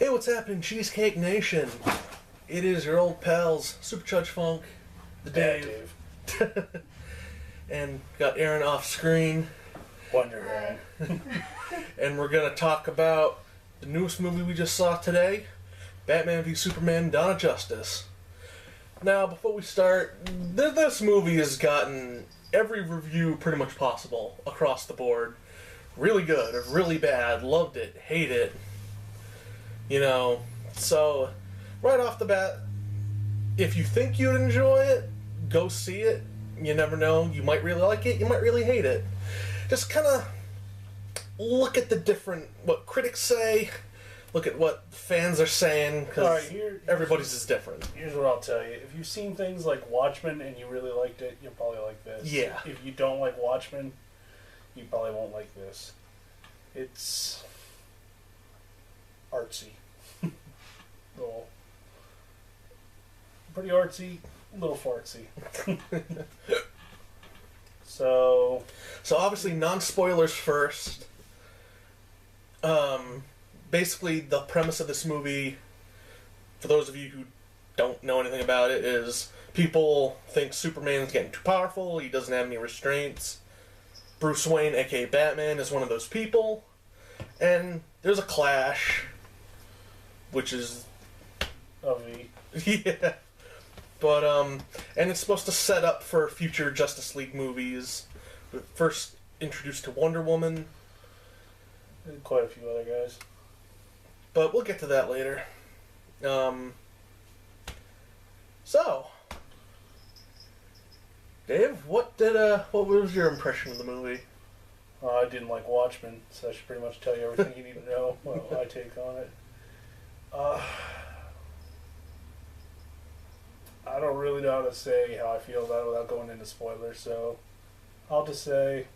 Hey, what's happening, Cheesecake Nation? It is your old pals, Supercharged Funk, the Dave. And got Aaron off screen. Wonder Aaron. And we're going to talk about the newest movie we just saw today, Batman v Superman: Dawn of Justice. Now, before we start, this movie has gotten every review pretty much possible across the board. Really good, or really bad, loved it, hate it. You know, so right off the bat, if you think you'd enjoy it, go see it. You never know, you might really like it, you might really hate it. Just kind of look at the different, what critics say, look at what fans are saying, because everybody's is different. Here's what I'll tell you. If you've seen things like Watchmen and you really liked it, you'll probably like this. Yeah. If you don't like Watchmen, you probably won't like this. It's artsy. Little, pretty artsy, little fartsy. So obviously, non-spoilers first. Basically, the premise of this movie, for those of you who don't know anything about it, is people think Superman's getting too powerful, he doesn't have any restraints. Bruce Wayne, aka Batman, is one of those people. And there's a clash, which is... Yeah. But, and it's supposed to set up for future Justice League movies. We're first introduced to Wonder Woman. And quite a few other guys. But we'll get to that later. So, Dave, what was your impression of the movie? I didn't like Watchmen, so I should pretty much tell you everything you need to know. Well, my take on it. I don't really know how to say how I feel about it without going into spoilers, so I'll just say it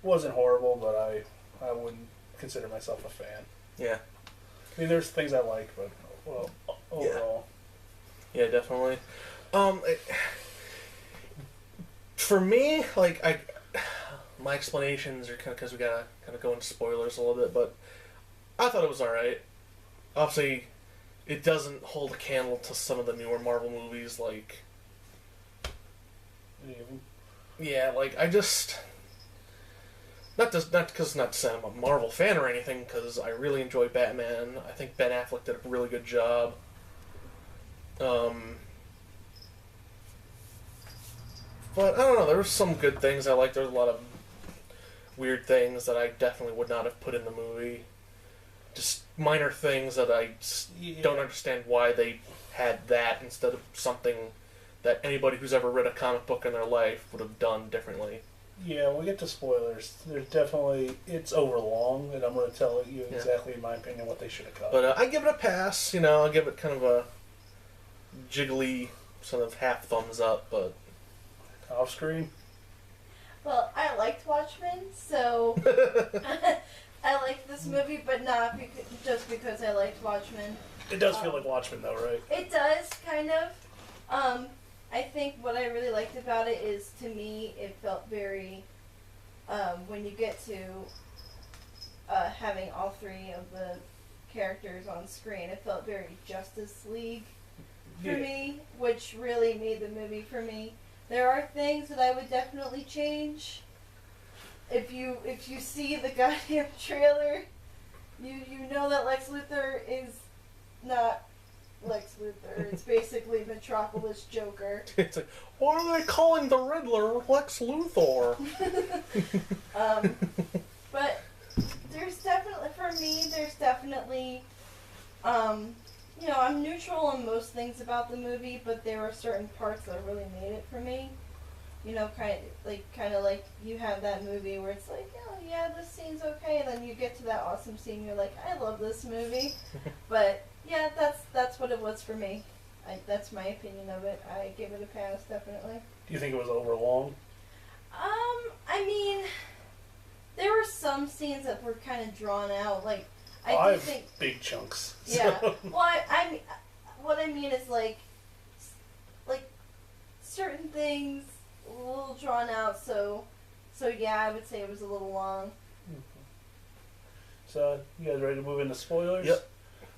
wasn't horrible, but I wouldn't consider myself a fan. Yeah. I mean, there's things I like, but overall. Yeah, definitely. For me, like, my explanations are kind of, because we gotta kind of go into spoilers a little bit, but I thought it was alright. Obviously, it doesn't hold a candle to some of the newer Marvel movies, like... Yeah, like, I just... Not because I'm a Marvel fan or anything, because I really enjoy Batman. I think Ben Affleck did a really good job. But, I don't know, there were some good things I liked. There was a lot of weird things that I definitely would not have put in the movie. Just minor things that I don't understand why they had that instead of something that anybody who's ever read a comic book in their life would have done differently. Yeah, we'll get to spoilers. There's definitely... It's overlong, and I'm going to tell you exactly, in my opinion, what they should have cut. But I give it a pass, I give it kind of a jiggly sort of half thumbs up, but... Off screen? Well, I liked Watchmen, so... I liked this movie, but not just because I liked Watchmen. It does feel like Watchmen, though, right? It does, kind of. I think what I really liked about it is, to me, it felt very... when you get to having all three of the characters on screen, it felt very Justice League for me, which really made the movie for me. There are things that I would definitely change. If you see the goddamn trailer, you know that Lex Luthor is not Lex Luthor. It's basically Metropolis Joker. It's like, why are they calling the Riddler Lex Luthor? But there's definitely, I'm neutral on most things about the movie, but there are certain parts that really made it for me. Kind of like you have that movie where it's like, oh yeah, this scene's okay, and then you get to that awesome scene, you're like, I love this movie. But yeah, that's what it was for me. That's my opinion of it. I give it a pass, definitely. Do you think it was overlong? I mean, there were some scenes that were kind of drawn out. Like, I think big chunks. Yeah. Well, what I mean is like certain things a little drawn out. So yeah, I would say it was a little long. So, you guys ready to move into spoilers? Yep.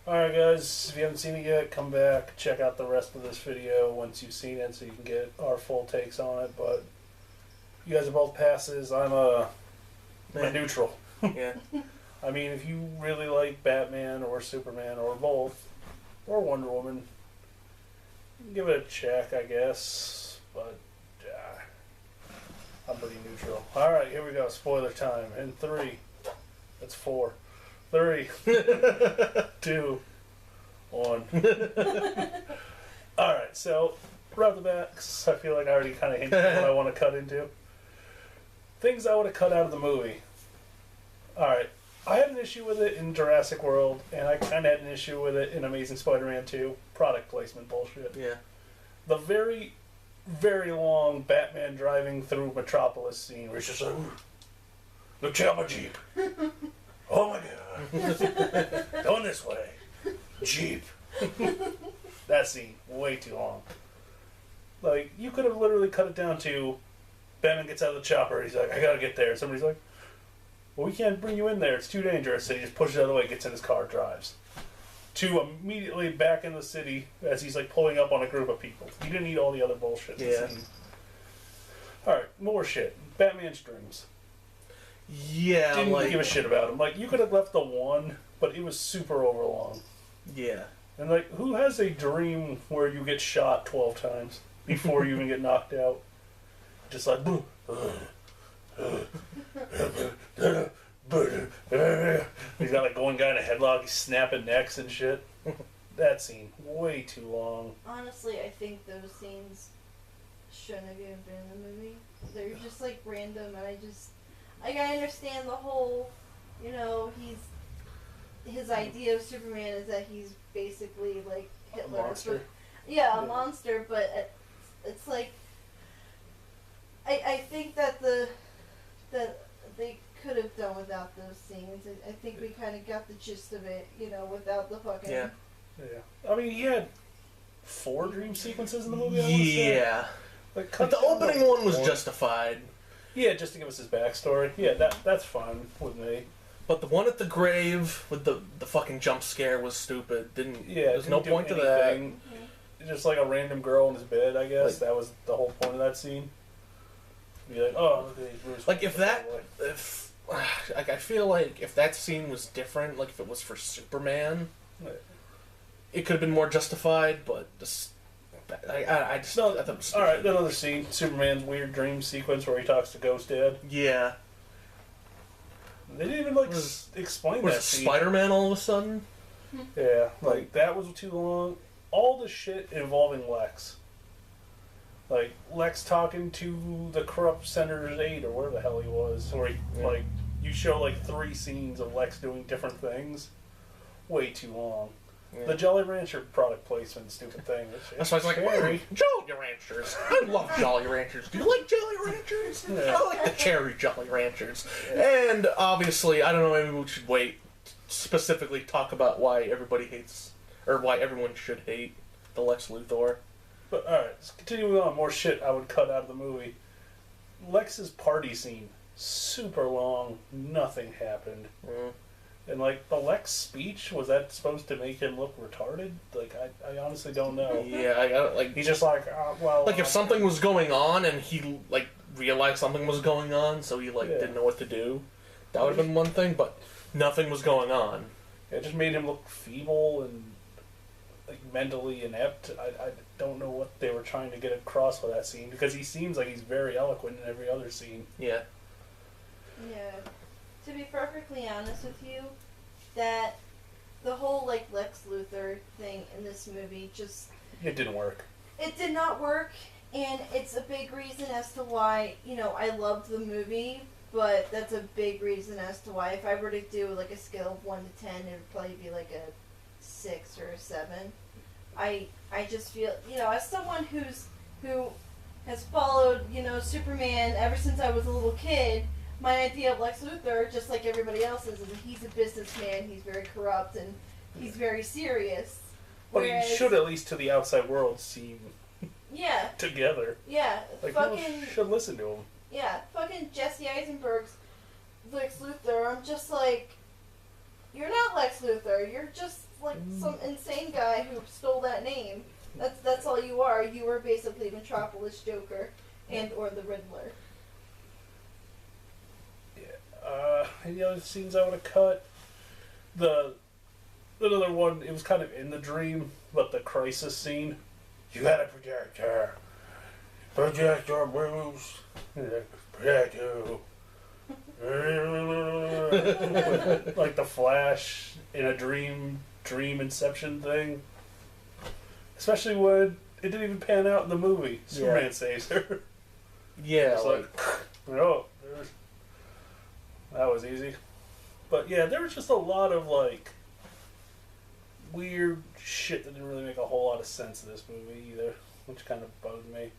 Alright guys, if you haven't seen it yet, come back, check out the rest of this video once you've seen it so you can get our full takes on it, but you guys are both passes, I'm a neutral. Yeah. I mean, if you really like Batman or Superman or both, or Wonder Woman, give it a check, I guess, but I'm pretty neutral. Alright, here we go, spoiler time, in 3, that's 4. 3, 2, 1. Alright, so right off the bat, 'cause I feel like I already kind of hinted what I want to cut into. Things I would have cut out of the movie. Alright, I had an issue with it in Jurassic World, and I kind of had an issue with it in Amazing Spider-Man 2. Product placement bullshit. Yeah. The very, very long Batman driving through Metropolis scene where he's just like, look out my Jeep. Oh my god. Going this way. Jeep. That scene, way too long. Like, you could have literally cut it down to Batman gets out of the chopper, he's like, I gotta get there. Somebody's like, well, we can't bring you in there, it's too dangerous. And he just pushes it out of the way, gets in his car, drives. To immediately back in the city as he's like pulling up on a group of people. You didn't need all the other bullshit. Yeah. Alright, more shit. Batman's dreams. Yeah, Didn't give a shit about him. Like, you could have left the one, but it was super overlong. Yeah. And like, who has a dream where you get shot 12 times before you even get knocked out? Just like, he's got like one guy in a headlock, he's snapping necks and shit. That scene, way too long. Honestly, I think those scenes shouldn't have even been in the movie. They're just like random, and I understand the whole, you know, his idea of Superman is that he's basically like Hitler. A monster. Yeah, a monster, but it's like, I think that they could have done without those scenes. I think we kind of got the gist of it, you know, without the fucking... Yeah. Yeah. I mean, he had 4 dream sequences in the movie, I wanna say. Yeah. Like, But the opening one was justified. Yeah, just to give us his backstory. Yeah, that's fine with me. But the one at the grave with the fucking jump scare was stupid. There's no point to that. Mm-hmm. Just like a random girl in his bed, I guess. That was the whole point of that scene. Be like, oh, look at these Bruce. Like I feel like if that scene was different, like if it was for Superman, it could have been more justified. But I just no. I thought it was All right, stupid. another scene: Superman's weird dream sequence where he talks to Ghost Dad. Yeah. They didn't even explain Was that it scene. Spider-Man all of a sudden? Yeah, like that was too long. All the shit involving Lex. Like, Lex talking to the corrupt Senator's aide, or where the hell he was. Or like, you show, like, 3 scenes of Lex doing different things. Way too long. Yeah. The Jolly Rancher product placement, stupid thing. That's why I was like, Jolly Ranchers. I love Jolly Ranchers. Do you like Jolly Ranchers? Yeah. I like the cherry Jolly Ranchers. And, obviously, I don't know, maybe we should wait specifically talk about why everybody hates, or why everyone should hate the Lex Luthor. But alright, let's continue on. More shit I would cut out of the movie. Lex's party scene, super long, nothing happened. And like, the Lex speech, was that supposed to make him look retarded? Like, I honestly don't know. Yeah, I got like... He's just like, well... Like, if something was going on and he, like, realized something was going on, so he, like, didn't know what to do, that would have been one thing, but nothing was going on. It just made him look feeble and, like, mentally inept. I don't know what they were trying to get across with that scene, because he seems like he's very eloquent in every other scene. Yeah. Yeah. To be perfectly honest with you, that the whole, like, Lex Luthor thing in this movie just... It didn't work. It did not work, and it's a big reason as to why, you know, I loved the movie, but that's a big reason as to why if I were to do, like, a scale of 1 to 10, it would probably be, like, a 6 or a 7. I just feel, you know, as someone who has followed, you know, Superman ever since I was a little kid, my idea of Lex Luthor, just like everybody else's, is that he's a businessman, he's very corrupt, and he's very serious. But he should, at least to the outside world, seem together. Yeah. Like, people should listen to him. Yeah, fucking Jesse Eisenberg's Lex Luthor, I'm just like, you're not Lex Luthor, you're just like some insane guy who stole that name. That's all you are. You were basically Metropolis Joker and or the Riddler. Yeah. Any other scenes I would have cut? Another one, it was kind of in the dream, but the crisis scene. You gotta protect her. Protect her, Bruce. Protect you. Like the Flash in a dream inception thing. Especially when it didn't even pan out in the movie. Superman saves her. Yeah, It's like, oh, that was easy. But yeah, there was just a lot of like weird shit that didn't really make a whole lot of sense in this movie either, which kind of bugged me.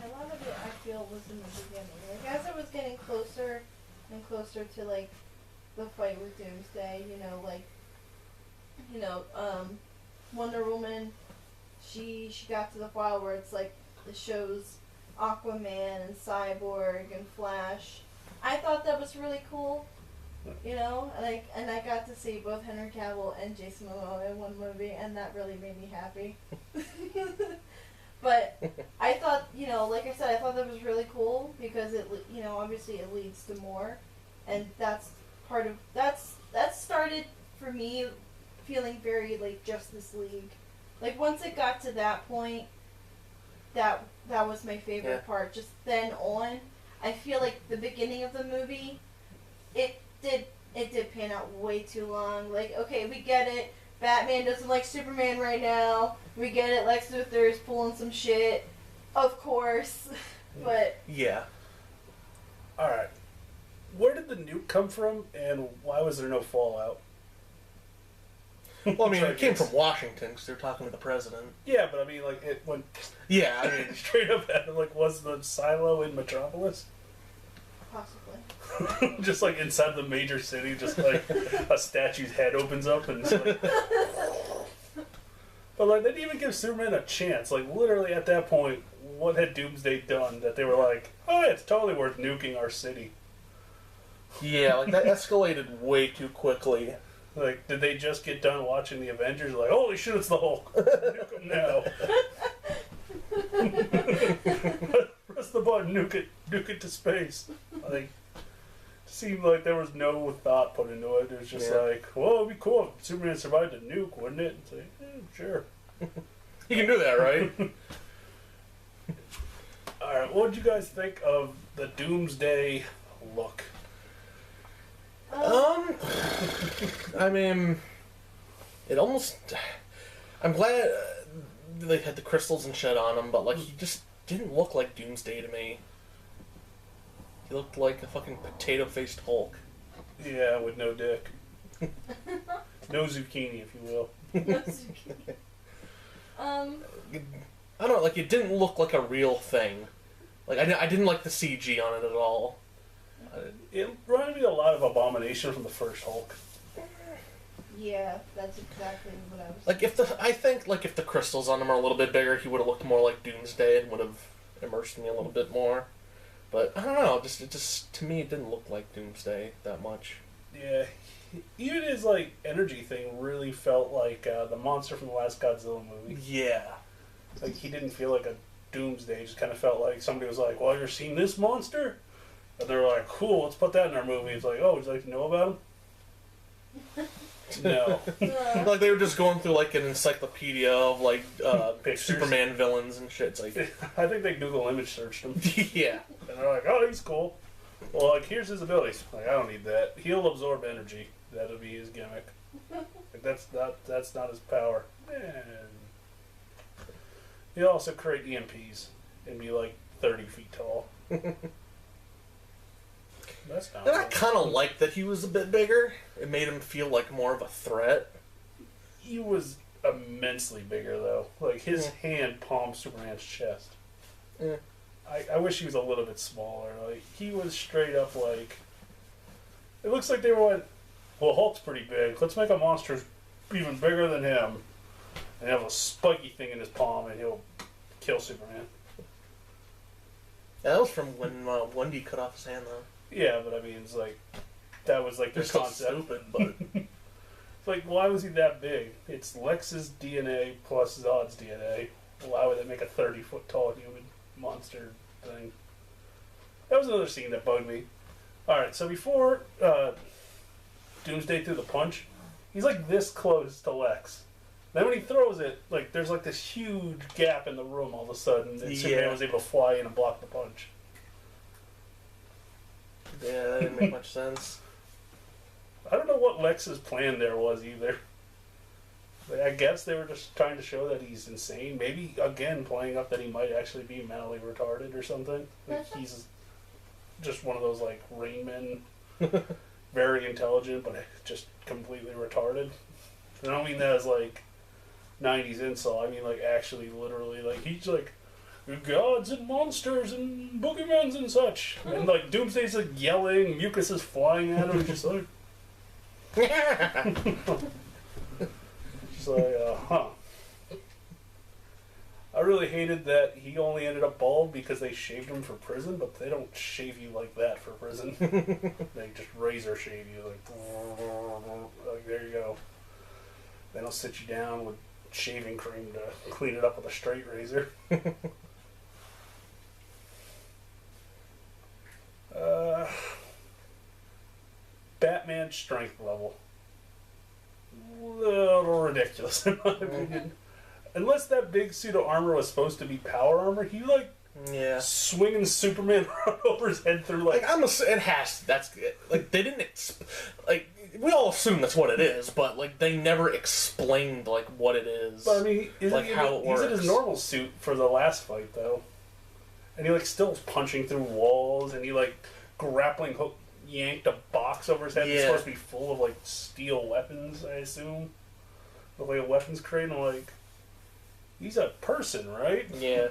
A lot of it I feel was in the beginning. Like as it was getting closer and closer to like the fight with Doomsday, Wonder Woman, she got to the file where it's like it shows Aquaman and Cyborg and Flash. I thought that was really cool. And I got to see both Henry Cavill and Jason Momoa in one movie, and that really made me happy. But I thought, like I said, I thought that was really cool because it, obviously it leads to more, and that started for me feeling very like Justice League. Like once it got to that point, that was my favorite part. Just then on, I feel like the beginning of the movie, it did pan out way too long. Like, okay, we get it. Batman doesn't like Superman right now. We get it. Lex Luthor is pulling some shit. Of course. But... yeah. Alright. Where did the nuke come from, and why was there no fallout? Well, I mean, it came from Washington, because they were talking to the president. Yeah, but I mean, like, it went... Yeah, I mean... straight up at, like, was the silo in Metropolis? Possibly. Just like inside the major city, just like a statue's head opens up and it's like... But like, they didn't even give Superman a chance. Like, literally at that point, what had Doomsday done that they were like, oh, it's totally worth nuking our city? Yeah, like, that escalated way too quickly. Like, did they just get done watching the Avengers? Like, holy shit, it's the Hulk. Nuke him now. Press the button, nuke it to space. Like, it seemed like there was no thought put into it. It was just like, well, it'd be cool if Superman survived a nuke, wouldn't it? It's like, sure. You can do that, right? Alright, what did you guys think of the Doomsday look? I mean, it almost... I'm glad they had the crystals and shit on him, but, like, he just didn't look like Doomsday to me. He looked like a fucking potato-faced Hulk. Yeah, with no dick. No zucchini, if you will. I don't know, like, it didn't look like a real thing. Like, I didn't like the CG on it at all. It reminded me a lot of Abomination from the first Hulk. Yeah, that's exactly what I was Like, I think, like, if the crystals on him are a little bit bigger, he would have looked more like Doomsday and would have immersed me a little bit more. But, I don't know, to me, it didn't look like Doomsday that much. Yeah, even his, like, energy thing really felt like the monster from the last Godzilla movie. Yeah. Like, he didn't feel like a Doomsday, it just kind of felt like somebody was like, well, you've seen this monster? And they were like, cool, let's put that in our movie. It's like, oh, would you like to know about him? No. Like, they were just going through, like, an encyclopedia of, like, Pictures. Superman villains and shit. It's like... I think they Google image searched him. Yeah. And they're like, oh, he's cool. Well, like, here's his abilities. Like, I don't need that. He'll absorb energy. That'll be his gimmick. Like, that's not his power. And he'll also create EMPs and be, like, 30 feet tall. That's not And I kind of liked that he was a bit bigger. It made him feel like more of a threat. He was immensely bigger, though. Like, his hand palmed Superman's chest. Yeah. I wish he was a little bit smaller. Like, he was straight up like... It looks like they went, well, Hulk's pretty big. Let's make a monster even bigger than him. And have a spiky thing in his palm, and he'll kill Superman. Yeah, that was from when Wendy cut off his hand, though. Yeah, but I mean, it's like... That was like their They're so concept. stupid, but... Like, why was he that big? It's Lex's DNA plus Zod's DNA. Why would they make a 30-foot tall human monster thing? That was another scene that bugged me. Alright, so before Doomsday threw the punch, he's like this close to Lex. Then when he throws it, like there's like this huge gap in the room all of a sudden, and Superman was able to fly in and block the punch. Yeah, that didn't make much sense. I don't know what Lex's plan there was either. Like, I guess they were just trying to show that he's insane. Maybe, again, playing up that he might actually be mentally retarded or something. Like, he's just one of those, like, Rain Men. Very intelligent, but just completely retarded. I don't mean that as, like, 90s insult. I mean, like, actually, literally, like, he's like, gods and monsters and boogeymen and such. And, like, Doomsday's, like, yelling, mucus is flying at him, just like... Just like, huh. I really hated that he only ended up bald because they shaved him for prison, but they don't shave you like that for prison. They just razor shave you, like there you go. They don't sit you down with shaving cream to clean it up with a straight razor. Batman's strength level. Little ridiculous in my opinion. Unless that big suit of armor was supposed to be power armor, he like swinging Superman right over his head through like it has. That's like they didn't like we all assume that's what it is, but like they never explained like what it is. But I mean, how it works. He's in his normal suit for the last fight though, and he like still punching through walls, and he like grappling hook yanked a box over his head that's supposed to be full of like steel weapons, I assume. With like a weapons crate, and I'm like, he's a person, right? Yeah.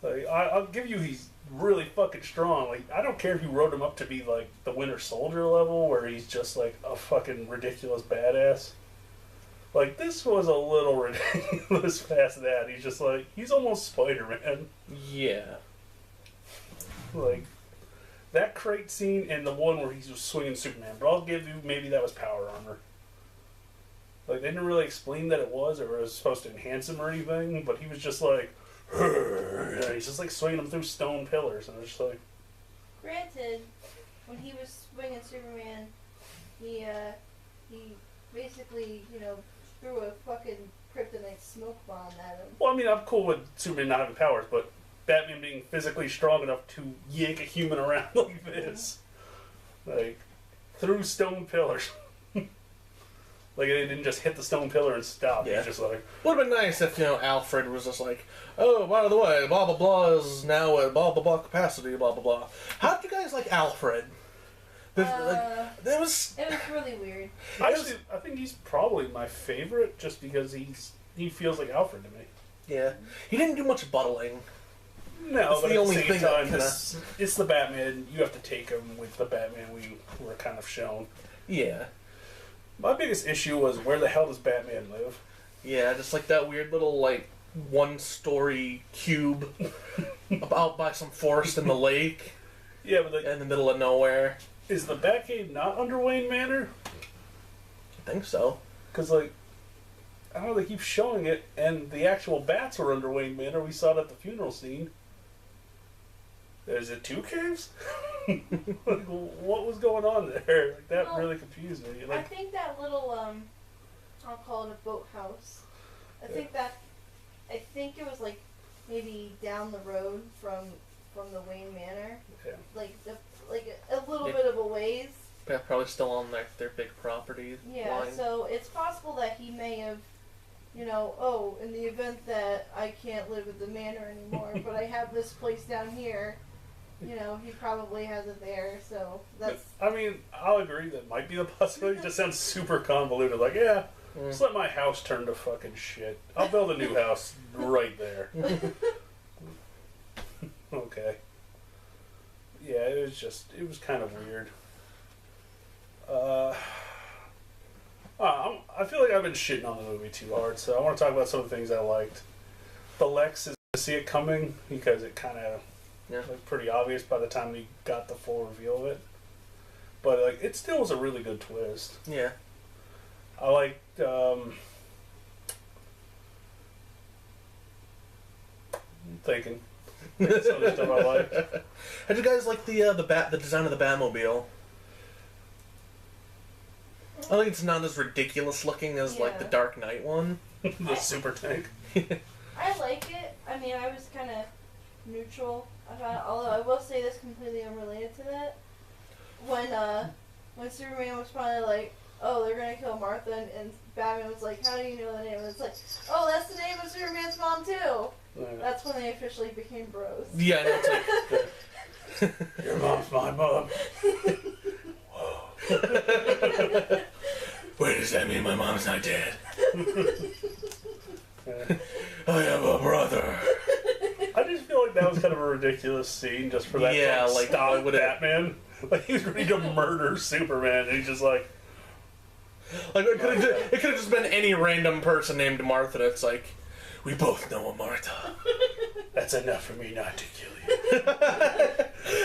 Like I'll give you, he's really fucking strong. Like I don't care if you wrote him up to be like the Winter Soldier level, where he's just like a fucking ridiculous badass. Like this was a little ridiculous past that. He's just like he's almost Spider-Man. Yeah. Like. That crate scene and the one where he's just swinging Superman, but I'll give you maybe that was power armor. Like they didn't really explain that it was, or it was supposed to enhance him or anything, but he was just like, he's just like swinging him through stone pillars, and it's just like. Granted, when he was swinging Superman, he basically threw a fucking kryptonite smoke bomb at him. Well, I mean, I'm cool with Superman not having powers, but. Batman being physically strong enough to yank a human around like this. Like, through stone pillars. Like, they didn't just hit the stone pillar and stop. Yeah. He's just like... Would have been nice if, Alfred was just like, oh, by the way, blah, blah, blah is now at blah, blah, blah capacity, blah, blah, blah. How did you guys like Alfred? It was really weird. Actually, I think he's probably my favorite just because he feels like Alfred to me. Yeah. He didn't do much buttling. No, it's but the at only the same thing time, it's the Batman. You have to take him with the Batman we were kind of shown. Yeah. My biggest issue was where the hell does Batman live? Yeah, just like that weird little, like, one-story cube out by some forest in the lake. Yeah, but like, in the middle of nowhere. Is the Batcave not under Wayne Manor? I think so. Because, like, I don't know, they keep showing it, and the actual bats were under Wayne Manor. We saw it at the funeral scene. Is it two caves? Like, what was going on there? Like, that really confused me. Like, I think that little, I'll call it a boathouse. I think it was like maybe down the road from the Wayne Manor. Yeah. Like a little bit of a ways. Yeah, probably still on their big property Yeah, line. so it's possible that he may have, in the event that I can't live at the manor anymore, but I have this place down here, he probably has it there, so that's... I mean, I'll agree that might be the possibility. It just sounds super convoluted. Like, just let my house turn to fucking shit. I'll build a new house right there. Okay. Yeah, it was kind of weird. I feel like I've been shitting on the movie too hard, so I want to talk about some of the things I liked. The Lex is to see it coming because it kind of looked pretty obvious by the time we got the full reveal of it. But like, it still was a really good twist. Yeah. I liked. I'm thinking. Some of the stuff I liked. How'd you guys like the design of the Batmobile? I think it's not as ridiculous looking as like the Dark Knight one. The super tank. I like it. I mean, I was kind of neutral about it, although I will say this completely unrelated to that. When Superman was finally like, oh, they're gonna kill Martha, and Batman was like, how do you know the name? And it's like, oh, that's the name of Superman's mom too. Yeah. That's when they officially became bros. Yeah, it's like Your mom's my mom. wait, does that mean my mom's not dead? Yeah. I have a brother. I just feel like that was kind of a ridiculous scene just for that. Yeah, like, stop would it- Batman. Like he was ready to murder Superman, and he's just like, Like it could have just been any random person named Martha. It's like, we both know a Martha. that's enough for me not to kill you.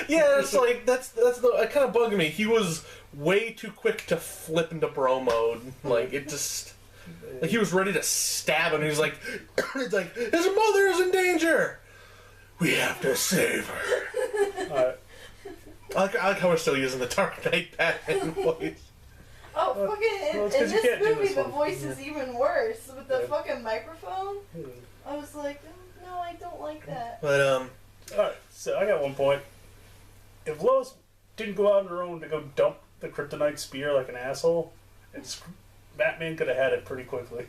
Yeah, it's like it kind of bugged me. He was way too quick to flip into bro mode. Like it just, like he was ready to stab him. He's like, it's like his mother is in danger. We have to save her. I like how we're still using the Dark Knight Batman voice. Oh, fucking! Well, it's In 'cause you this can't do movie, this the one. voice is even worse with the Yeah. fucking microphone. I was like, no, I don't like that. But Alright, so I got one point. If Lois didn't go out on her own to go dump the kryptonite spear like an asshole, Batman could have had it pretty quickly.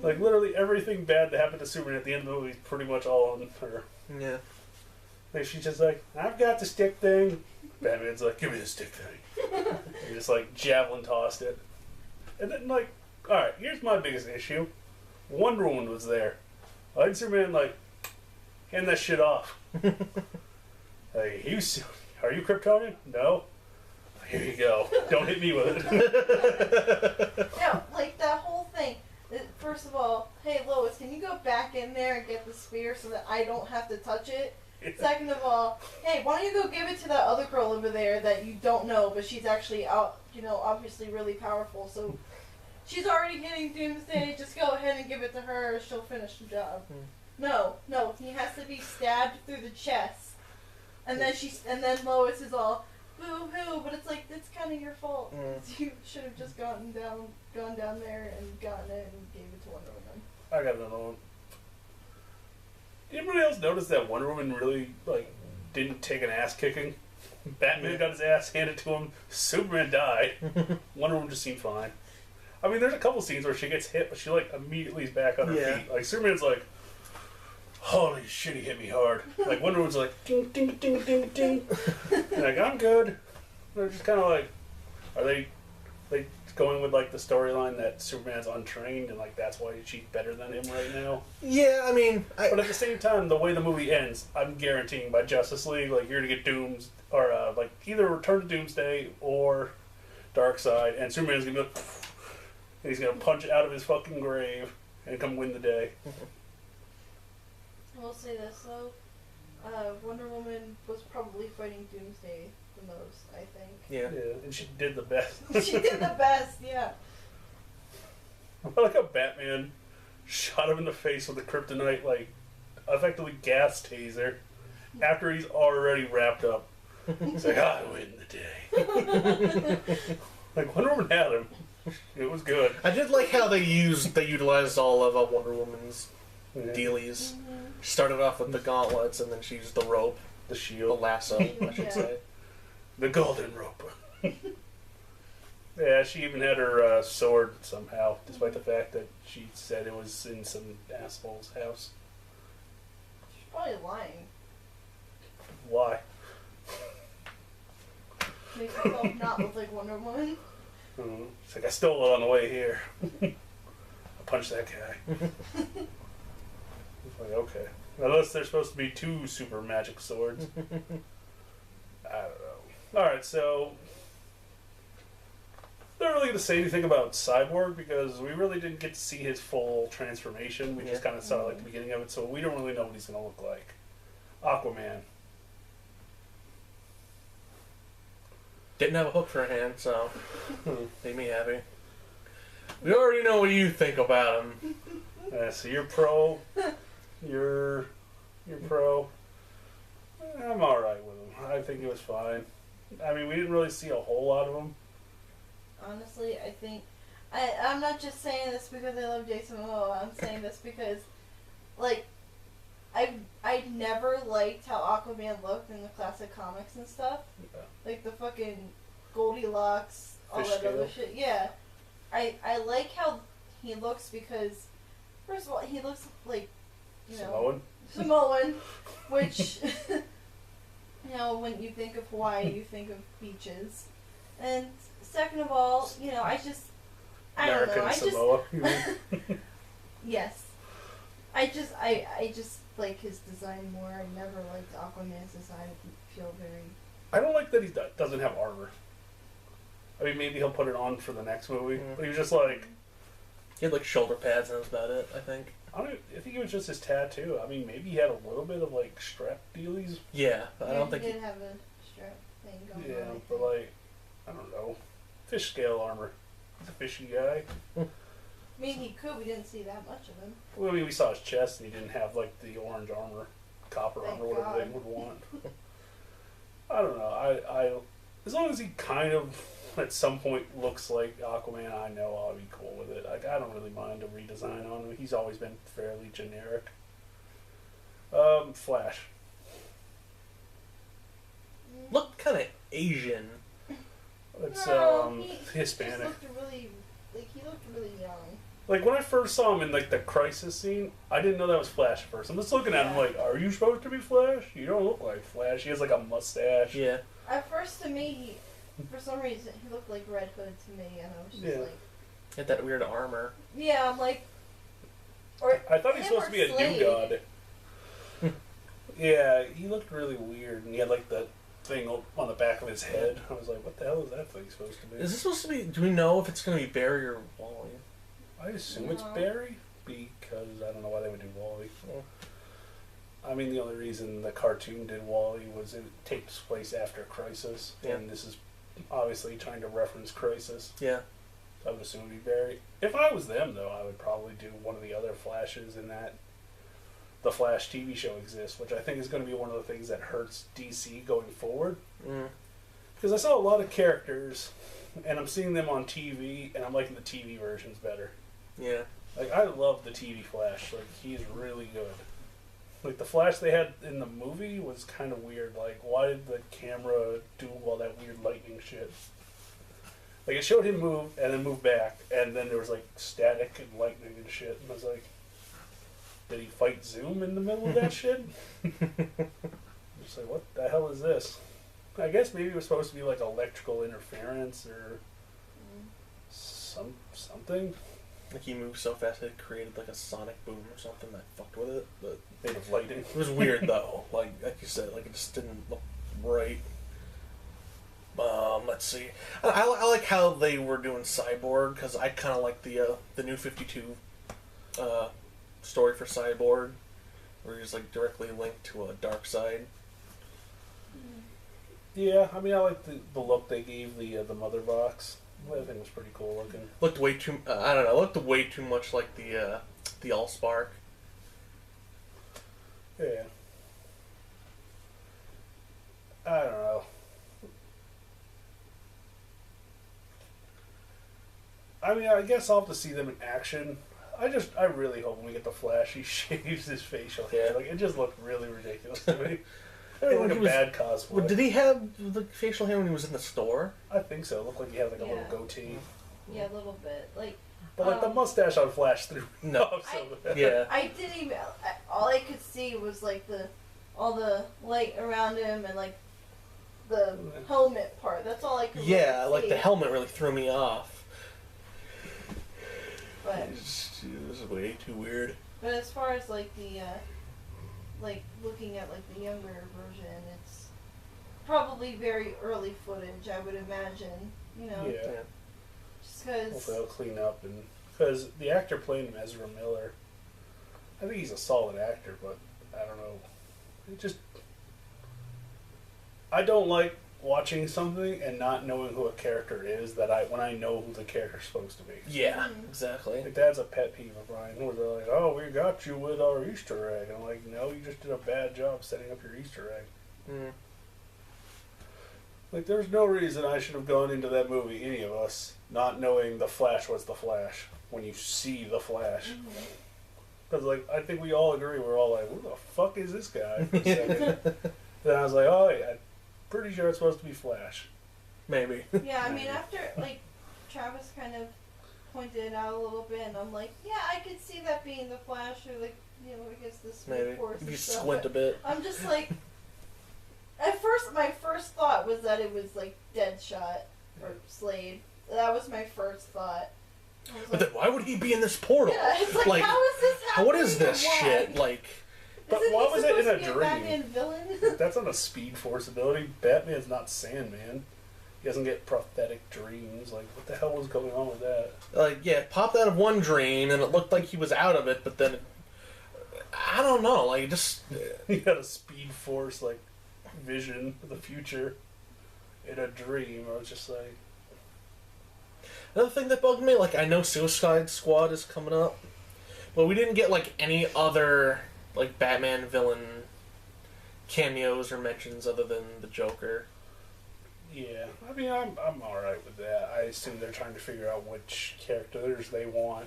Like, literally everything bad that happened to Superman at the end of the movie is pretty much all on her. yeah, Like, she's just like, I've got the stick thing. Batman's like, give me the stick thing. He just, like, javelin tossed it. And then, like, alright, here's my biggest issue. Wonder Woman was there. Why did Superman, like, hand that shit off? Like, are you Kryptonian? No? Here you go. Don't hit me with it. No, like that whole thing. First of all, hey Lois, can you go back in there and get the spear so that I don't have to touch it? Second of all, hey, why don't you go give it to that other girl over there that you don't know, but she's actually out, obviously really powerful. So she's already hitting Doomsday. Just go ahead and give it to her. She'll finish the job. No, he has to be stabbed through the chest, and then Lois is all boo hoo. But it's like it's kind of your fault. You should have just gone down there and gotten it and gave it to Wonder Woman. I got another one. Anybody else notice that Wonder Woman really, like, didn't take an ass kicking? Batman got his ass handed to him. Superman died. Wonder Woman just seemed fine. I mean, there's a couple scenes where she gets hit, but she, like, immediately is back on her feet. Like, Superman's like, holy shit, he hit me hard. Like, Wonder Woman's like, ding, ding, ding, ding, ding. And like, I'm good. They're just kind of like, are they going with, like, the storyline that Superman's untrained and, like, that's why she's better than him right now? yeah. I mean, But at the same time, the way the movie ends, I'm guaranteeing by Justice League, like, you're gonna get like, either Return to Doomsday or Darkseid, and Superman's gonna be like, and he's gonna punch out of his fucking grave and come win the day. I will say this though, Wonder Woman was probably fighting Doomsday the most. I think. yeah. Yeah, and she did the best. She did the best. Yeah. I like how Batman shot him in the face with a kryptonite, like, effectively gas taser, after he's already wrapped up. It's like, I win the day. Like, Wonder Woman had him. It was good. I did like how they utilized all of Wonder Woman's Yeah. dealies. Started off with the gauntlets, and then she used the rope, The the shield. lasso, I should Yeah. say. The golden rope. Yeah, she even had her sword somehow, despite the fact that she said it was in some asshole's house. She's probably lying. Why? Makes herself not look like Wonder Woman. It's like, I stole it on the way here. I punched that guy. It's like, okay. Unless there's supposed to be two super magic swords. I don't know. Alright, so I'm not really going to say anything about Cyborg because we really didn't get to see his full transformation. We just kind of saw like the beginning of it, so we don't really know what he's going to look like. Aquaman. Didn't have a hook for a hand, so made me happy. We already know what you think about him. So you're pro. You're pro. I'm alright with him. I think it was fine. I mean, we didn't really see a whole lot of him. Honestly, I think... I'm not just saying this because I love Jason Momoa. I'm saying this because, like, I never liked how Aquaman looked in the classic comics and stuff. Yeah. Like the fucking Goldilocks, all Fish that scale. other shit. Yeah. I like how he looks because, first of all, he looks like, you know... Samoan? Samoan. Which, you know, when you think of Hawaii, you think of beaches. And second of all, you know, I don't know. Samoa. Yes. I just like his design more. I never liked Aquaman's design. I feel very... I don't like that he doesn't have armor. I mean, maybe he'll put it on for the next movie. Mm. But he was just like... He had like shoulder pads and that was about it, I think. I think it was just his tattoo. I mean, maybe he had a little bit of like strap dealies. Yeah, but I don't think he did have a strap thing going Yeah, on. but like, I don't know. Fish scale armor. He's a fishy guy. I mean, he could. We didn't see that much of him. Well, I mean, we saw his chest and he didn't have like the orange armor, copper Thank armor, whatever God. they would want. I don't know. I as long as he kind of at some point looks like Aquaman, I know I'll be cool with it. Like, I don't really mind a redesign on him. He's always been fairly generic. Flash. looked kind of Asian. It's No, he Hispanic. Just looked really, like he looked really young. Like, when I first saw him in like the crisis scene, I didn't know that was Flash at first. I'm just looking at him like, are you supposed to be Flash? You don't look like Flash. He has like a mustache. Yeah. At first, to me, for some reason, he looked like Red Hood to me, and I was just Yeah. like, Had that weird armor. yeah, I'm like, or I thought he was him supposed or to be a Slade. new god. Yeah, he looked really weird, and he had like the thing on the back of his head. I was like, what the hell is that thing supposed to be? Is this supposed to be? Do we know if it's going to be Barry or Wally? I assume it's No. Barry, because I don't know why they would do Wally. Oh. I mean, the only reason the cartoon did Wally was it takes place after Crisis, Yeah. and this is obviously trying to reference Crisis. Yeah. I would assume it'd be Barry. If I was them, though, I would probably do one of the other Flashes in that the Flash TV show exists, which I think is going to be one of the things that hurts DC going forward. Mm. Because I saw a lot of characters, and I'm seeing them on TV, and I'm liking the TV versions better. Yeah. Like, I love the TV Flash. Like, he's really good. Like, the Flash they had in the movie was kind of weird. Like, why did the camera do all that weird lightning shit? Like, it showed him move, and then move back, and then there was, like, static and lightning and shit. And I was like, did he fight Zoom in the middle of that shit? Just like, what the hell is this? I guess maybe it was supposed to be, like, electrical interference or something. Like he moved so fast it created like a sonic boom or something that fucked with it. But Made of lightning. it was weird though. Like you said, like it just didn't look right. Let's see. I like how they were doing Cyborg because I kind of like the New 52 story for Cyborg, where he's like directly linked to a dark side. Yeah, I mean, I like the look they gave the mother box. I think it was pretty cool looking. Looked way too. I don't know. Looked way too much like the Allspark. Yeah. I don't know. I mean, I guess I'll have to see them in action. I really hope when we get the Flash, he shaves his facial hair. Like, it just looked really ridiculous to me. I mean, Like when a he was- bad cosplay. Well, did he have the facial hair when he was in the store? I think so. It looked like he had like a little Yeah. goatee. Yeah, a little bit. Like, But like the mustache on Flash threw me No. off so bad. Yeah. I didn't even. All I could see was like all the light around him and like the helmet part. That's all I could. Yeah, really like see. the helmet really threw me off. But It was way too weird. as far as like the like looking at like the younger version, it's probably very early footage. I would imagine. You know, Yeah. just because. Hopefully they'll clean up and because the actor playing him, Ezra Miller, I think he's a solid actor, but I don't know. It just I don't like watching something and not knowing who a character is when I know who the character's supposed to be. Yeah, exactly. Like, that's a pet peeve of mine, where they're like, oh, we got you with our Easter egg. And I'm like, no, you just did a bad job setting up your Easter egg. Mm. Like, there's no reason I should have gone into that movie, any of us, not knowing the Flash was the Flash when you see the Flash. Because, like, I think we all agree, we're all like, who the fuck is this guy? For a second. Then I was like, oh, yeah, pretty sure it's supposed to be Flash. Maybe. Yeah, I mean, after, like, Travis kind of pointed it out a little bit, and I'm like, yeah, I could see that being the Flash, or, like, you know, I guess the Speed Force If you and stuff, squint a bit. I'm just like, at first, my first thought was that it was, like, Deadshot or Slade. That was my first thought. But then why would he be in this portal? Yeah, it's like, how is this happening? What is this shit? Like... But Isn't why he was it in supposed a to be dream? Batman villain? That's not a Speed Force ability. Batman's not Sandman. He doesn't get prophetic dreams. Like, what the hell was going on with that? Like, yeah, popped out of one dream, and it looked like he was out of it, but then... I don't know, like, just... He had a Speed Force, like, vision of the future in a dream. I was just like... Another thing that bugged me, like, I know Suicide Squad is coming up, but we didn't get, like, any other, like, Batman villain cameos or mentions other than the Joker. Yeah, I mean, I'm alright with that. I assume they're trying to figure out which characters they want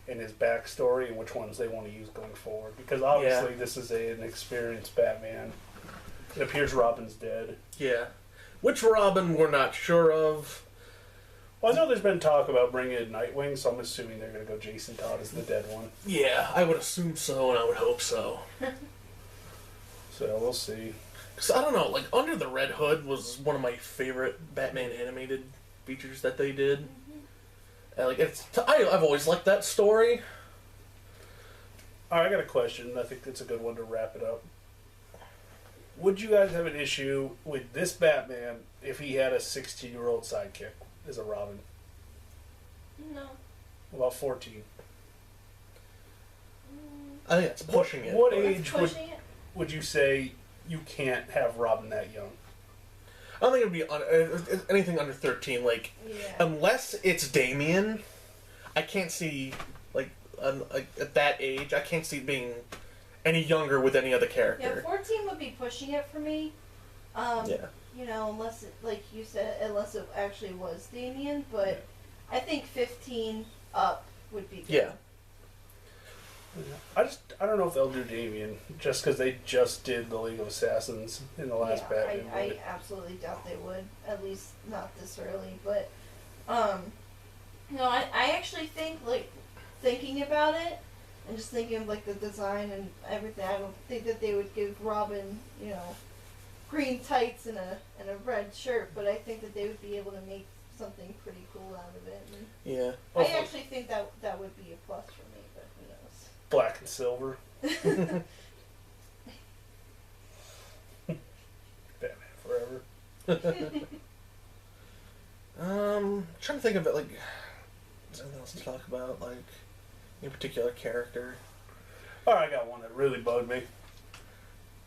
in his backstory and which ones they want to use going forward. Because obviously this is an experienced Batman. It appears Robin's dead. Yeah. Which Robin we're not sure of. Well, I know there's been talk about bringing in Nightwing, so I'm assuming they're going to go Jason Todd as the dead one. Yeah, I would assume so, and I would hope so. So, we'll see. Because, I don't know, like, Under the Red Hood was one of my favorite Batman animated features that they did. Like, I've always liked that story. Alright, I got a question. I think it's a good one to wrap it up. Would you guys have an issue with this Batman if he had a 16-year-old sidekick as a Robin? No. About 14. I think that's pushing it. What but- age would you say you can't have Robin that young? I don't think it would be anything under 13. Like, unless it's Damien, I can't see, like, at that age, I can't see it being any younger with any other character. Yeah, 14 would be pushing it for me. You know, unless it, like you said, unless it actually was Damien, but I think 15 up would be good. Yeah. I don't know if they'll do Damien, just because they just did the League of Assassins in the last Batman movie. I absolutely doubt they would, at least not this early, but, no, I actually think, like, thinking about it, and just thinking of, like, the design and everything, I don't think that they would give Robin, you know, green tights and a red shirt, but I think that they would be able to make something pretty cool out of it. And Yeah. I actually think that would be a plus for me, but who knows. Black and silver. Batman forever. Trying to think of it, like, is there anything else to talk about, like, any particular character? Alright, I got one that really bugged me.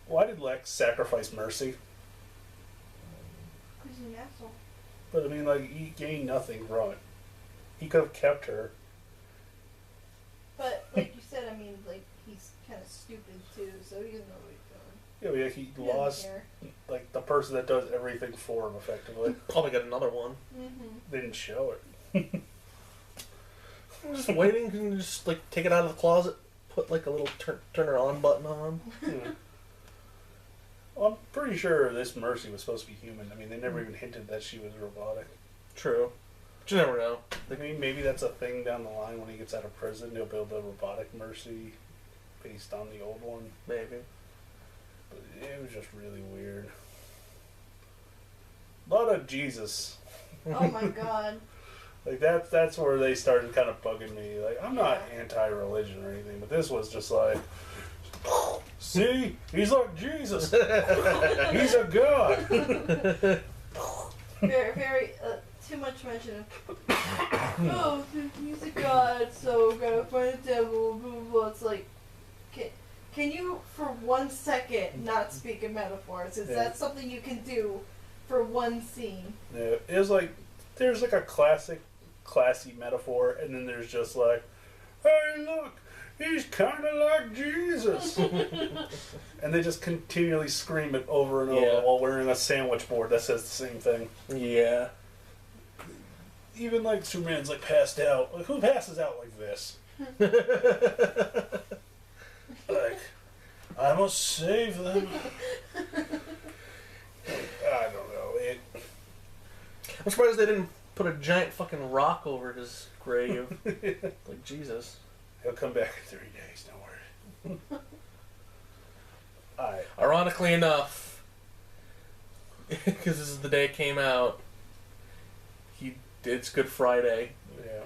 Why did Lex sacrifice Mercy? Because he's an asshole. But I mean, like, he gained nothing from it. He could have kept her. But, like you said, I mean, like, he's kind of stupid, too, so he doesn't know what he's doing. Yeah, but he He doesn't lost, care. like, the person that does everything for him, effectively. Probably got another one. Mm-hmm. They didn't show it. I'm just waiting and just, like, take it out of the closet, put, like, a little turn her on button on. Well, I'm pretty sure this Mercy was supposed to be human. I mean, they never even hinted that she was robotic. True. But you never know. I mean, maybe that's a thing down the line when he gets out of prison. He'll build a robotic Mercy based on the old one. Maybe. But it was just really weird. A lot of Jesus. Oh my god. Like, that's where they started kind of bugging me. Like, I'm not anti-religion or anything, but this was just like, see? He's like Jesus. He's a god. Very, very, too much mention of, oh, he's a god, so gotta find the devil, blah, blah, blah. It's like, can you, for 1 second, not speak in metaphors? Is that something you can do for one scene. Yeah, it was like there's like a classy metaphor, and then there's just like, hey, look, he's kind of like Jesus, and they just continually scream it over and over while wearing a sandwich board that says the same thing. Yeah. Even like Superman's like passed out. Like who passes out like this? Like, I must save them. I don't know. I'm surprised they didn't put a giant fucking rock over his grave. Like, Jesus. He'll come back in 3 days, don't worry. Alright. Ironically enough, because this is the day it came out, it's Good Friday. Yeah.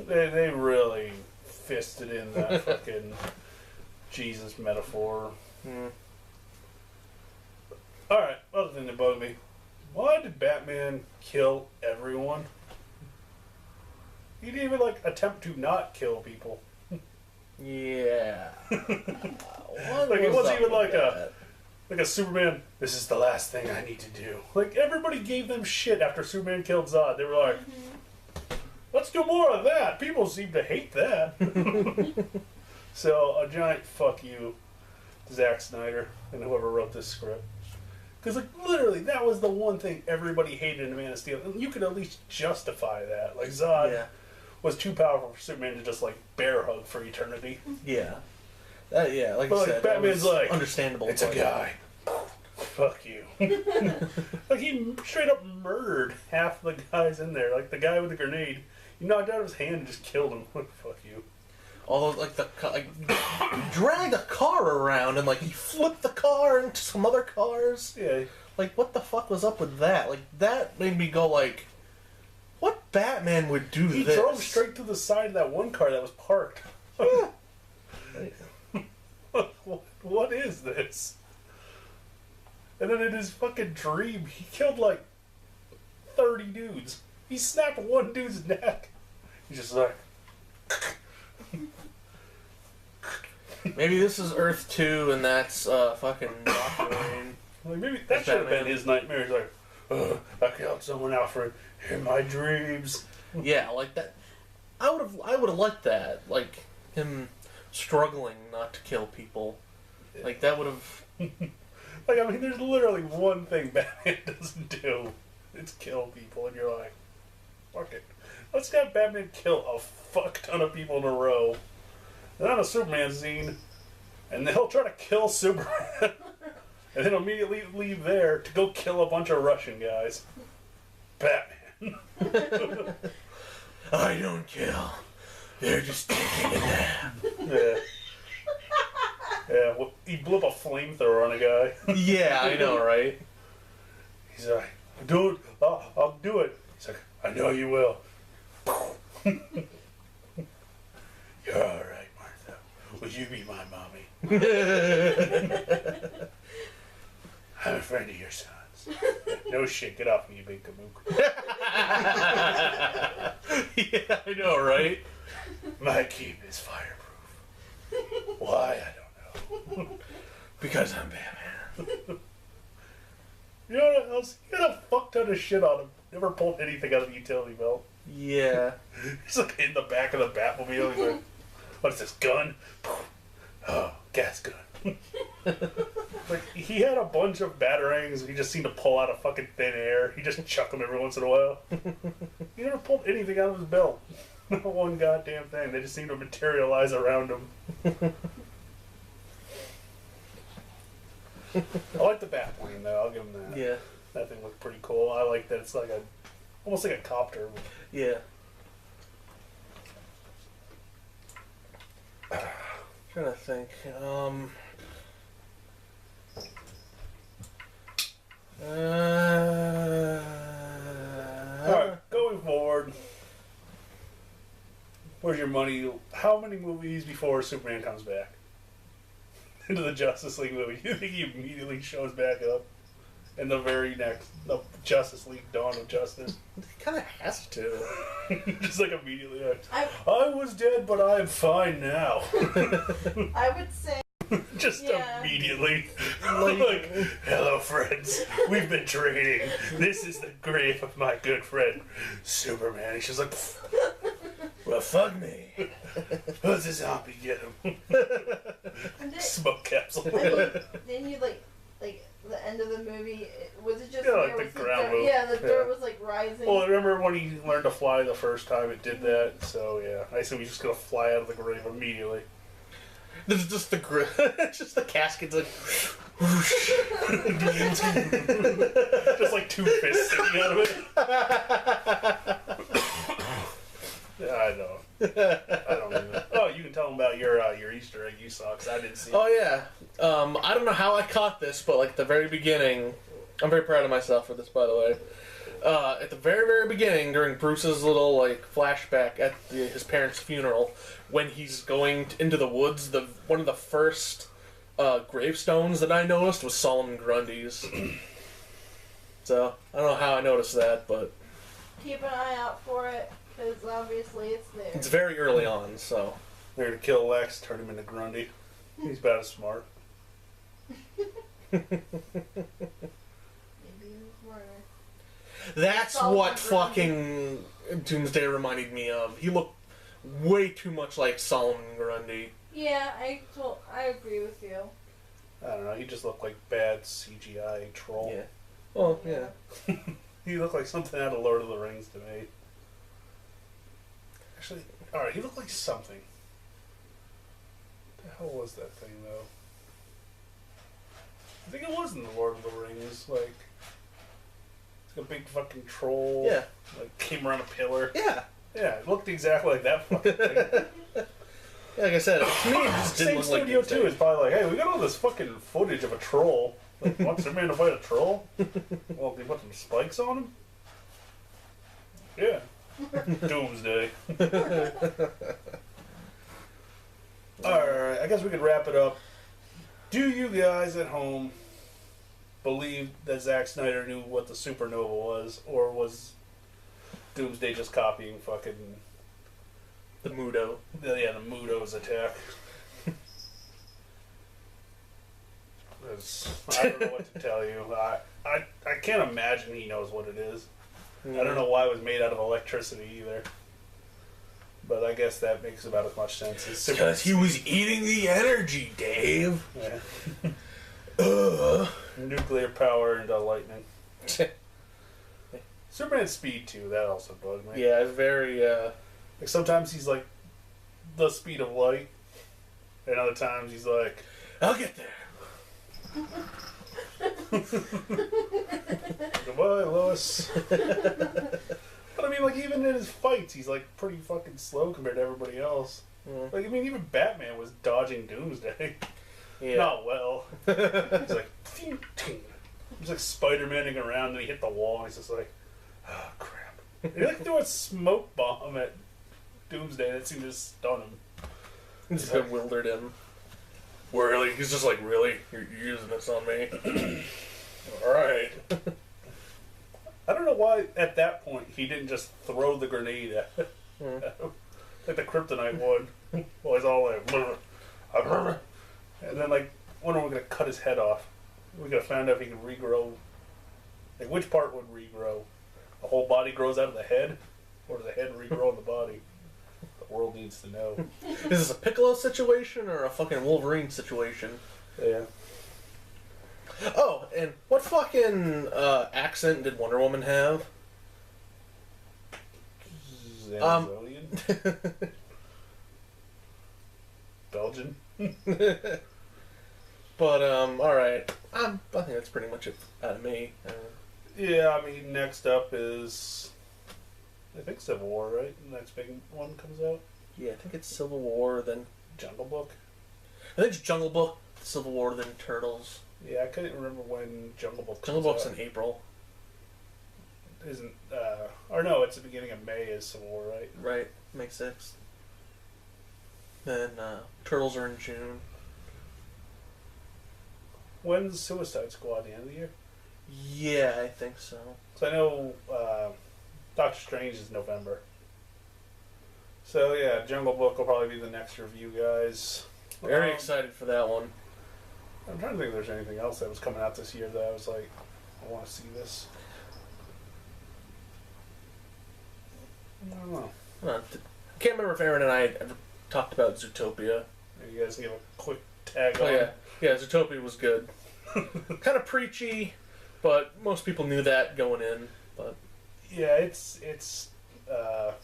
Yeah, they really fisted in that fucking Jesus metaphor. Mm. Alright, other thing that bugged me. Why did Batman kill everyone? He didn't even, like, attempt to not kill people. Yeah. Like, it wasn't even like a Superman, this is the last thing I need to do. Like, everybody gave them shit after Superman killed Zod. They were like, let's do more of that. People seem to hate that. So, a giant fuck you to Zack Snyder and whoever wrote this script. Because, like, literally, that was the one thing everybody hated in Man of Steel. And you could at least justify that. Like, Zod was too powerful for Superman to just, like, bear hug for eternity. Yeah. Like but, I said, Batman's like, understandable. It's a guy. Fuck you. Like, he straight up murdered half the guys in there. Like, the guy with the grenade, he knocked out his hand and just killed him. Fuck you. Although, like, dragged a car around and, like, he flipped the car into some other cars. Yeah. Like, what the fuck was up with that? Like, that made me go, like, what Batman would do He this? drove straight to the side of that one car that was parked. Yeah. What is this? And then in his fucking dream, he killed like 30 dudes. He snapped one dude's neck. He's just like... Maybe this is Earth 2 and that's fucking Aquaman. Like, maybe that should have been his nightmare. He's like, I killed someone, Alfred, in my dreams. Yeah, like that. I would have liked that. Like, him struggling not to kill people. Like, that would have... Like, I mean, there's literally one thing Batman doesn't do. It's kill people, and you're like, fuck it. Let's have Batman kill a fuck ton of people in a row. And on a Superman scene, and then he'll try to kill Superman. And then immediately leave there to go kill a bunch of Russian guys. Batman. I don't kill. They're just taking a nap. Yeah. Yeah, well, he blew up a flamethrower on a guy. Yeah, I know, right? He's like, dude, I'll do it. He's like, I know you will. You're alright, Martha. Will you be my mommy? I'm a friend of your son's. No shit, get off me, you big kamook. Yeah, I know, right? My keep is fireproof. Why? I don't know. Because I'm Batman. You know what else? He got a fuck ton of shit on him. Never pulled anything out of the utility belt. Yeah. He's like in the back of the Batmobile. He's like, what is this, gun? Oh, gas gun. Like, he had a bunch of batarangs. He just seemed to pull out of fucking thin air. He just chuck them every once in a while. He never pulled anything out of his belt. Not one goddamn thing. They just seemed to materialize around him. I like the Batplane, though. I'll give him that. Yeah. That thing looked pretty cool. I like that it's like almost like a copter. Yeah. Trying to think. Alright, going forward. Where's your money? How many movies before Superman comes back? Into the Justice League movie. You think he immediately shows back up in the very next the Justice League Dawn of Justice? He kind of has to. Just like immediately like, I was dead, but I'm fine now. I would say Just Yeah. immediately. Like- Like, hello, friends. We've been trading. This is the grave of my good friend, Superman. He's just like, well, fuck me. Who's a zombie? Get him. And then, Smoke capsule. I mean, then you like the end of the movie. Was it just Yeah, like there the was ground dirt? move. Yeah, the dirt Yeah. was like rising. Well, I remember when he learned to fly the first time, it did that. So, yeah. I assume he's just going to fly out of the grave immediately. There's just the it's just the casket's like. Just like two fists sticking out of it. Yeah, I know. I don't even. Oh, you can tell them about your Easter egg you saw, because I didn't see it. Oh yeah. I don't know how I caught this, but like at the very beginning, I'm very proud of myself for this, by the way. At the very, very beginning, during Bruce's little like flashback at his parents' funeral, when he's going into the woods, one of the first gravestones that I noticed was Solomon Grundy's. So I don't know how I noticed that, but Keep an eye out for it, because obviously it's there. it's very early on. So They're to kill Lex, turn him into Grundy. He's about as smart. Maybe it was murder. that's Solomon what Grundy. fucking Doomsday reminded me of. He looked way too much like Solomon Grundy. Yeah, I agree with you. I don't know. He just looked like bad CGI troll. Yeah. Well, yeah. He looked like something out of Lord of the Rings to me. Actually, alright, he looked like something. What the hell was that thing, though? I think it was in the Lord of the Rings. Like a big fucking troll. Yeah. Like, came around a pillar. Yeah. Yeah, it looked exactly like that fucking thing. Yeah, like I said, to me it just didn't Same look like studio, Doomsday. too, is probably like, hey, we got all this fucking footage of a troll. Like, want Superman to fight a troll? Well, they put some spikes on him? Yeah. Doomsday. Alright, I guess we could wrap it up. Do you guys at home believe that Zack Snyder knew what the supernova was, or was Doomsday just copying fucking The Mudo. the Mudo's attack? 'Cause I don't know what to tell you. I can't imagine he knows what it is. I don't know why it was made out of electricity either. But I guess that makes about as much sense as Because he was eating the energy, Dave. Yeah. Ugh. Nuclear power into lightning. Superman's speed too, that also bugged me. Yeah, it's very, Like sometimes he's like the speed of light, and other times he's like, I'll get there. goodbye, Lois. But I mean, like, even in his fights, he's like pretty fucking slow compared to everybody else. Mm. Like, I mean, even Batman was dodging Doomsday. Yeah. Not well. He's like, ting, ting. He's like Spider-Maning around, and he hit the wall, and he's just like, oh, crap. He like threw a smoke bomb at Doomsday that seemed to stun him. He's bewildered him. Really? He's just like, really? You're using this on me? Alright. I don't know why, at that point, he didn't just throw the grenade at him. Like the Kryptonite one. Well, he's all like, "Brr, brr." And then, like, when are we going to cut his head off? We got to find out if he can regrow. Like, which part would regrow? The whole body grows out of the head? Or does the head regrow in the body? The world needs to know. Is this a Piccolo situation or a fucking Wolverine situation? Yeah. Oh, and what fucking accent did Wonder Woman have? Amazonian? Belgian? But, alright. I think that's pretty much it out of me. Yeah, I mean, next up is, I think, Civil War, right? The next big one comes out. Yeah, I think it's Civil War, then... Jungle Book. I think it's Jungle Book, Civil War, then Turtles. Yeah, I couldn't remember when Jungle Book Jungle comes Book's out. in April. Isn't, or no, it's the beginning of May is Civil War, right? Right, May 6th. Then, Turtles are in June. When's Suicide Squad, the end of the year? Yeah, I think so. So I know, Doctor Strange is November. So yeah, Jungle Book will probably be the next review, guys. Very excited for that one. I'm trying to think if there's anything else that was coming out this year that I was like, I want to see this. I don't know. I can't remember if Aaron and I ever talked about Zootopia. You guys give a quick tag Oh on. yeah, Zootopia was good. Kind of preachy, but most people knew that going in. But Yeah, it's a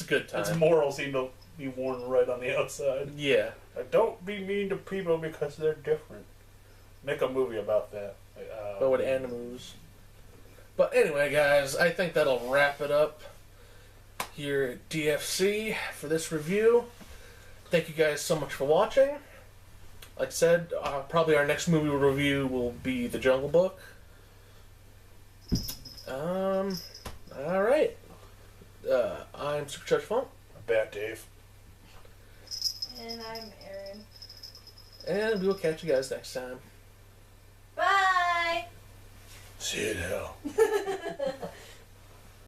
good time. its morals seem to be worn right on the outside. Yeah. Don't be mean to people because they're different. Make a movie about that. But with animals. But anyway, guys, I think that'll wrap it up here at DFC for this review. Thank you guys so much for watching. Like I said, probably our next movie review will be The Jungle Book. Alright. I'm Supercharged Funk. Bat Dave. And I'm Aaron. And we will catch you guys next time. Bye! See you in hell.